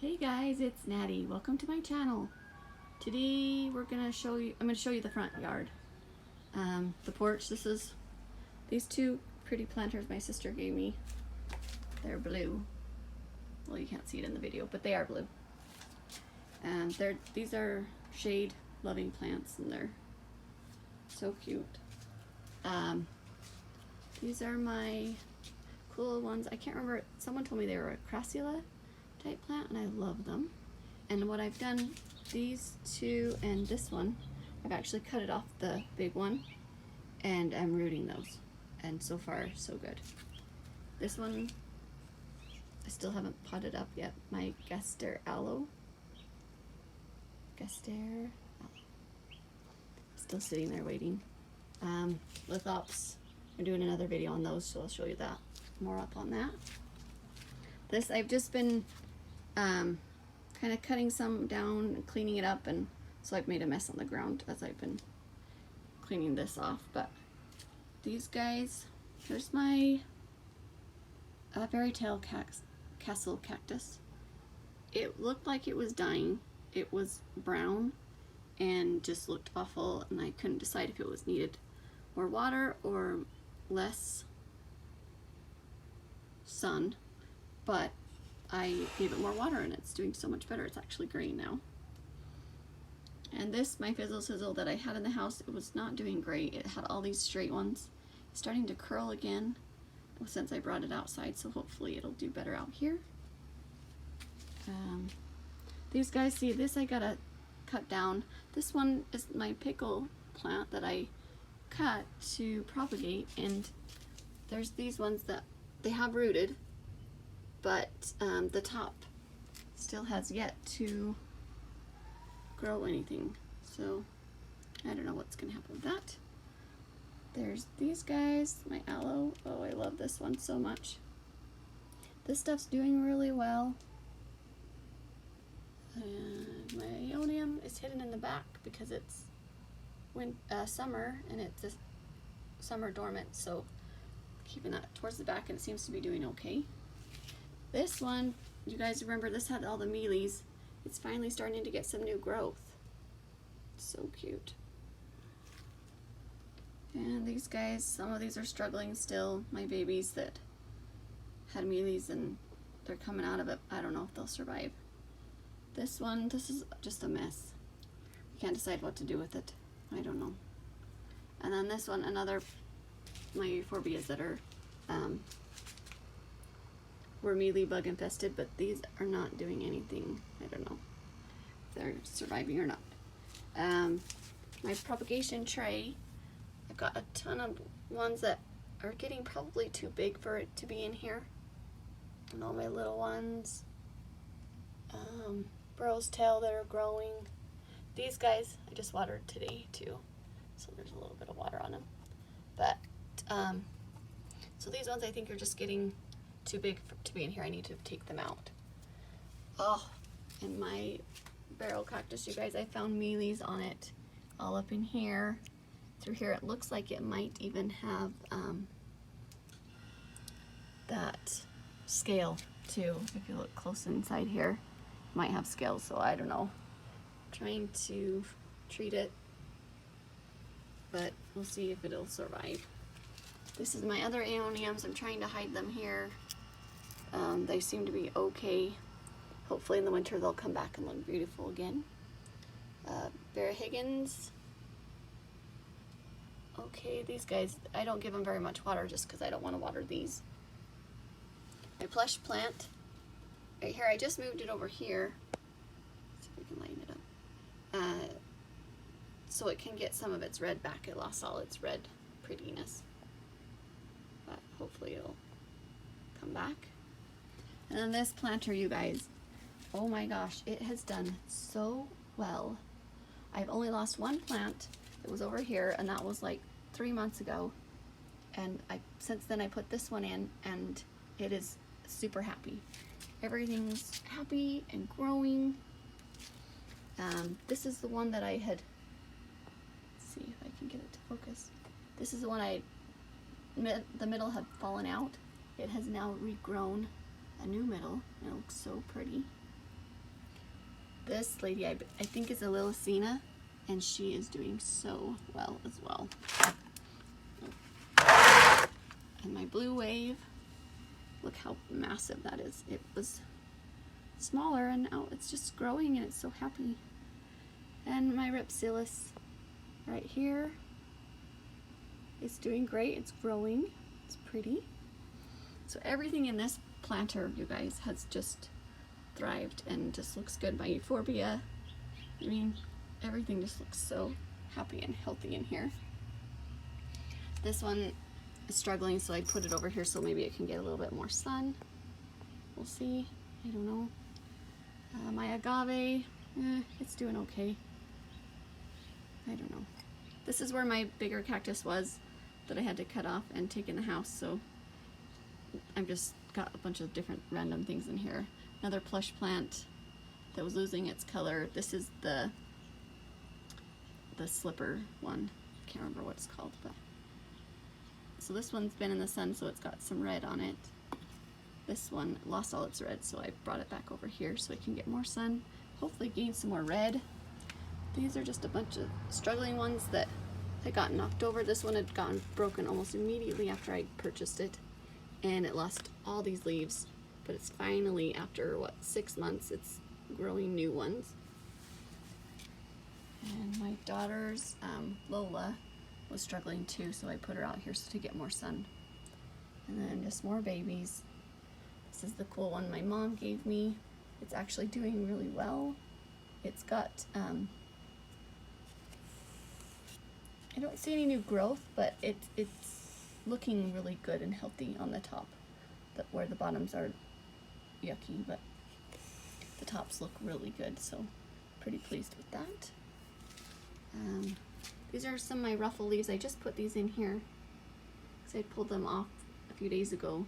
Hey guys, it's Natty. Welcome to my channel. Today I'm gonna show you the front yard. The porch. These two pretty planters my sister gave me. They're blue. Well, you can't see it in the video, but they are blue. And these are shade loving plants and they're so cute. These are my cool ones. I can't remember, someone told me they were a crassula type plant and I love them. And what I've done, these two and this one, I've actually cut it off the big one and I'm rooting those, and so far so good. This one I still haven't potted up yet, my Gaster aloe. Still sitting there waiting. Lithops, I'm doing another video on those, so I'll show you that more up on that. This I've just been kind of cutting some down and cleaning it up, and so I've made a mess on the ground as I've been cleaning this off. But these guys, here's my fairy tale castle cactus. It looked like it was dying. It was brown and just looked awful, and I couldn't decide if it was needed more water or less sun, but I gave it more water and it's doing so much better. It's actually green now. And this, my Fizzle Sizzle that I had in the house, it was not doing great. It had all these straight ones. It's starting to curl again since I brought it outside, so hopefully it'll do better out here. These guys, see, this I gotta cut down. This one is my pickle plant that I cut to propagate, and there's these ones that they have rooted, but the top still has yet to grow anything, so I don't know what's gonna happen with that. There's these guys, my aloe. Oh, I love this one so much. This stuff's doing really well. And my Aeonium is hidden in the back because it's summer and it's a summer dormant, so keeping that towards the back, and it seems to be doing okay. This one, you guys remember, this had all the mealies. It's finally starting to get some new growth. So cute. And these guys, some of these are struggling still. My babies that had mealies and they're coming out of it. I don't know if they'll survive. This one, this is just a mess. I can't decide what to do with it. I don't know. And then this one, my euphorbias that are were mealy bug infested, but these are not doing anything. I don't know if they're surviving or not. My propagation tray, I've got a ton of ones that are getting probably too big for it to be in here. And all my little ones. Burrow's tail that are growing. These guys I just watered today too, so there's a little bit of water on them. But so these ones I think are just getting too big to be in here. I need to take them out. Oh, and my barrel cactus, you guys, I found mealies on it all up in here. Through here it looks like it might even have that scale too. If you look close inside here, it might have scales, so I don't know. I'm trying to treat it, but we'll see if it'll survive. This is my other Aeoniums. I'm trying to hide them here. They seem to be okay. Hopefully in the winter they'll come back and look beautiful again. Vera Higgins. Okay, these guys, I don't give them very much water just because I don't want to water these. My plush plant, right here, I just moved it over here. Let's see if we can lighten it up. So it can get some of its red back. It lost all its red prettiness. But hopefully it'll come back. And then this planter, you guys, oh my gosh, it has done so well. I've only lost one plant. It was over here, and that was like 3 months ago. And since then I put this one in, and it is super happy. Everything's happy and growing. This is the one that I had, let's see if I can get it to focus. This is the one the middle had fallen out. It has now regrown a new middle. It looks so pretty. This lady I think is a Lilacina, and she is doing so well as well. And my blue wave, look how massive that is. It was smaller and now it's just growing and it's so happy. And my Ripsalis right here is doing great. It's growing. It's pretty. So everything in this planter, you guys, has just thrived and just looks good. My euphorbia, I mean, everything just looks so happy and healthy in here. This one is struggling, so I put it over here so maybe it can get a little bit more sun. We'll see. I don't know. My agave, it's doing okay. I don't know. This is where my bigger cactus was that I had to cut off and take in the house, so I've just got a bunch of different random things in here. Another plush plant that was losing its color. This is the slipper one. Can't remember what it's called, but so this one's been in the sun, so it's got some red on it. This one lost all its red, so I brought it back over here so it can get more sun. Hopefully gain some more red. These are just a bunch of struggling ones that had gotten knocked over. This one had gotten broken almost immediately after I purchased it, and it lost all these leaves, but it's finally, after what, 6 months, it's growing new ones. And my daughter's Lola was struggling too, so I put her out here to get more sun. And then just more babies. This is the cool one my mom gave me. It's actually doing really well. It's got I don't see any new growth, but it's looking really good and healthy on the top, where the bottoms are yucky, but the tops look really good, so pretty pleased with that. These are some of my ruffle leaves. I just put these in here because I pulled them off a few days ago,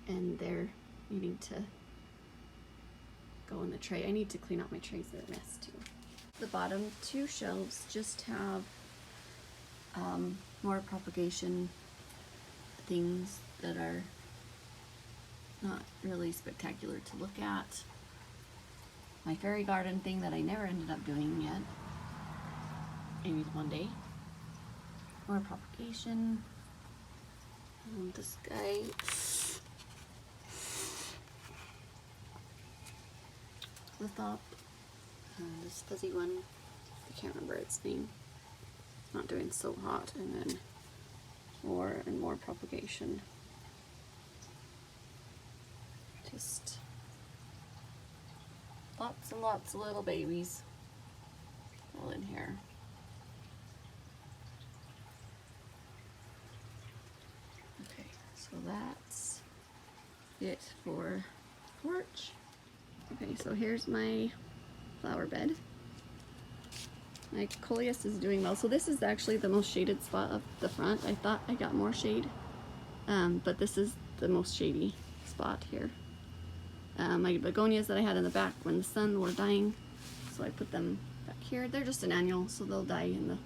and they're needing to go in the tray. I need to clean out my trays, they're a mess too. The bottom 2 shelves just have more propagation things that are not really spectacular to look at. My fairy garden thing that I never ended up doing yet. Maybe one day. More propagation. This guy. Lithop. This fuzzy one. I can't remember its name. Not doing so hot. And then more and more propagation. Just lots and lots of little babies all in here. Okay, so that's it for porch. Okay, so here's my flower bed. My coleus is doing well. So this is actually the most shaded spot of the front. I thought I got more shade, but this is the most shady spot here. My begonias that I had in the back when the sun were dying, so I put them back here. They're just an annual, so they'll die in the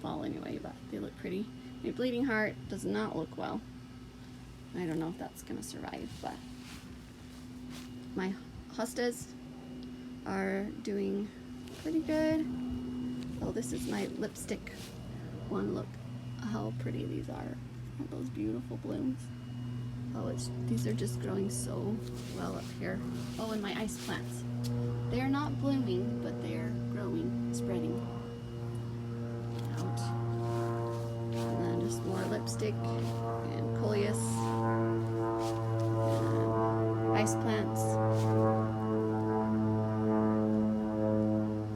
fall anyway, but they look pretty. My bleeding heart does not look well. I don't know if that's gonna survive, but my hostas are doing pretty good. Oh, this is my lipstick one. Look how pretty these are. Aren't those beautiful blooms? Oh, these are just growing so well up here. Oh, and my ice plants. They're not blooming, but they're growing, spreading out. And then just more lipstick and coleus and ice plants.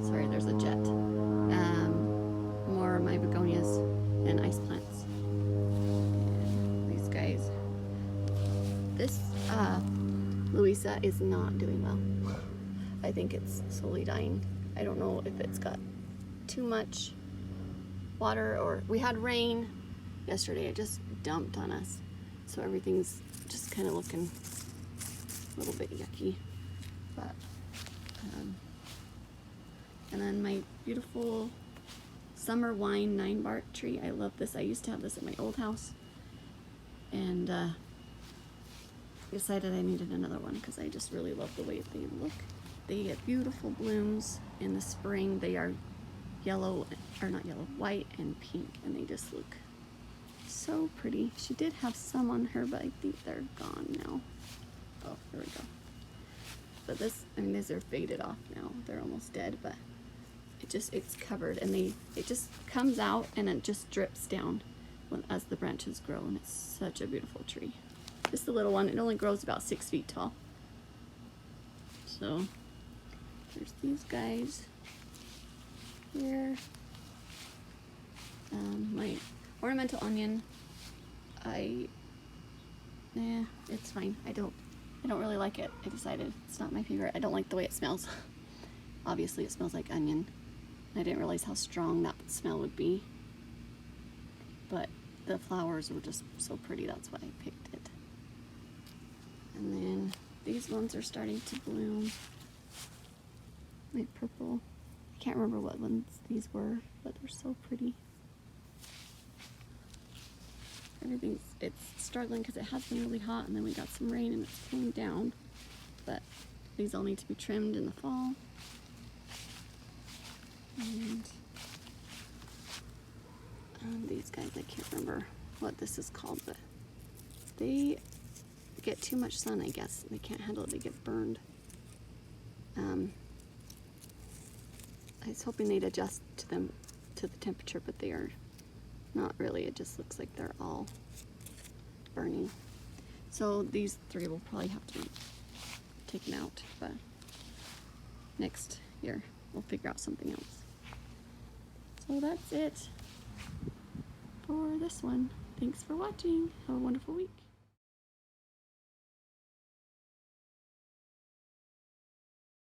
Sorry, there's a jet. More of my begonias and ice plants. And these guys. This Louisa is not doing well. I think it's slowly dying. I don't know if it's got too much water, or we had rain yesterday. It just dumped on us, so everything's just kind of looking a little bit yucky. But and then my beautiful summer wine 9-bark tree. I love this. I used to have this at my old house, and decided I needed another one because I just really love the way they look. They get beautiful blooms in the spring. They are yellow, or not yellow, white and pink, and they just look so pretty. She did have some on her, but I think they're gone now. Oh, there we go. But this, I mean, these are faded off now. They're almost dead, but it's covered, and it just comes out and it just drips down as the branches grow, and it's such a beautiful tree. Just a little one. It only grows about 6 feet tall. So there's these guys here. My ornamental onion, it's fine. I don't really like it. I decided it's not my favorite. I don't like the way it smells. Obviously it smells like onion. I didn't realize how strong that smell would be. But the flowers were just so pretty, that's why I picked it. And then these ones are starting to bloom. My purple. I can't remember what ones these were, but they're so pretty. It's struggling because it has been really hot, and then we got some rain and it's cooling down. But these all need to be trimmed in the fall. And these guys, I can't remember what this is called, but they get too much sun, I guess. They can't handle it, they get burned. I was hoping they'd adjust to the temperature, but they are not really. It just looks like they're all burning. So these 3 will probably have to be taken out, but next year we'll figure out something else. So that's it for this one. Thanks for watching. Have a wonderful week.